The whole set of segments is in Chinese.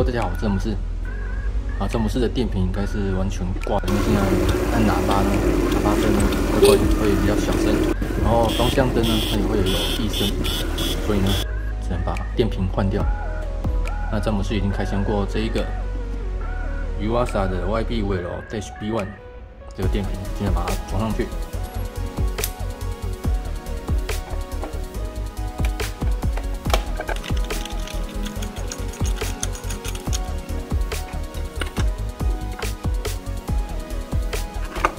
大家好，我是詹姆斯。詹姆斯的电瓶应该是完全挂的，因为现在按喇叭呢，喇叭声呢会比较小声，然后方向灯呢它也会有异声，所以呢只能把电瓶换掉。那詹姆斯已经开箱过这一个 Yuasa 的 YB-WL-B1 这个电瓶，现在把它装上去。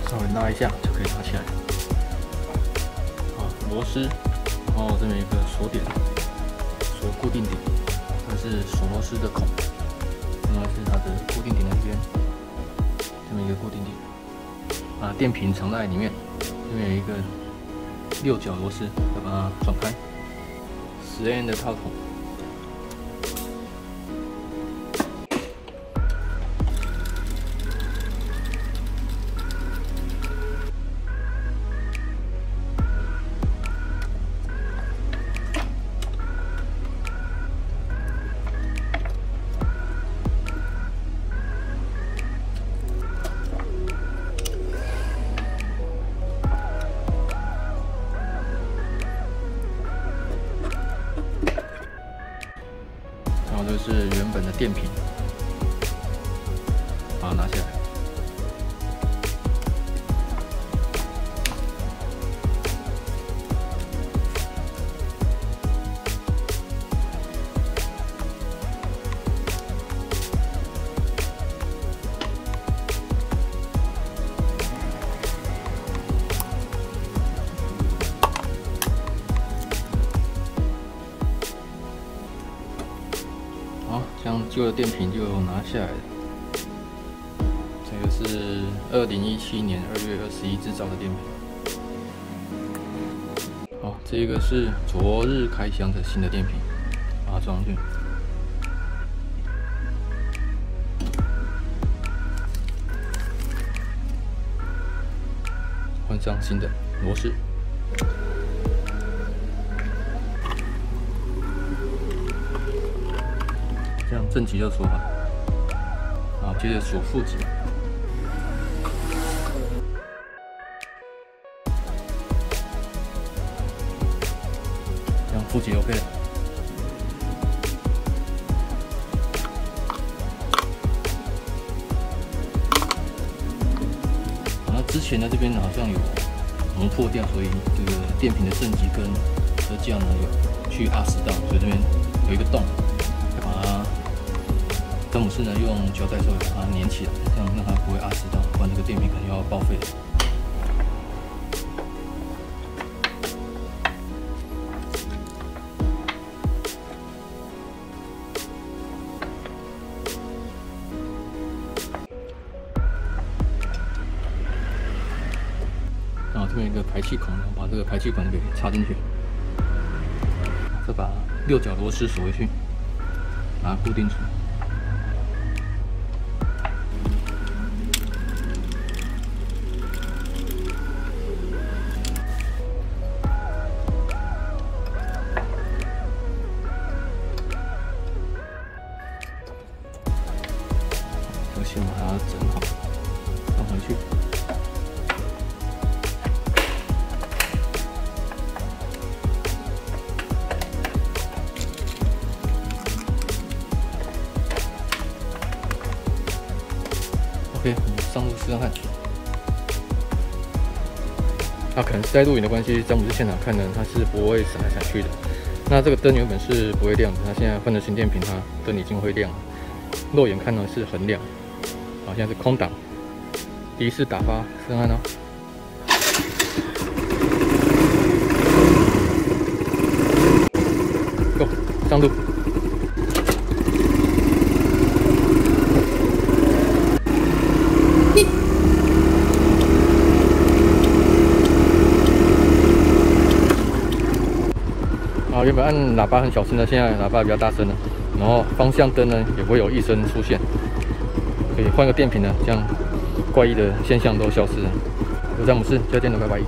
稍微拉一下就可以拿起来。螺丝，然后这边有一个锁点，锁固定点，这是锁螺丝的孔，另外是它的固定点那边，这边一个固定点。电瓶藏在里面，这边有一个六角螺丝，要把它转开。10N 的套筒。 然后这是原本的电瓶，把它拿下来。好，这样旧的电瓶就拿下来了。这个是2017年2月21制造的电瓶。好，这个是昨日开箱的新的电瓶，把它装上去。换上新的螺丝。 这样正极就锁好，好，接着锁负极，这样负极 OK 了。那之前呢这边好像有磨破掉，所以这个电瓶的正极跟车架呢有去20道，所以这边有一个洞。 詹姆斯呢用胶带稍微把它粘起来，这样让它不会20到，不然这个电瓶可能要报废了。然后这边有一个排气孔，把这个排气管给插进去，再把六角螺丝锁回去，把它固定住。 先把它整好，放回去。OK， 我们上路试看看。可能是在录影的关系，詹姆斯现场看呢，它是不会闪来闪去的。那这个灯原本是不会亮的，它现在换了新电瓶，它灯已经会亮了。肉眼看呢是很亮。 好，现在是空档，第一次打发试看哦。Go， 上路。好，原本按喇叭很小声的，现在喇叭比较大声了。然后方向灯呢也不会有异声出现。 可以换个电瓶呢，这样怪异的现象都消失了。我是詹姆斯，下见了，拜拜。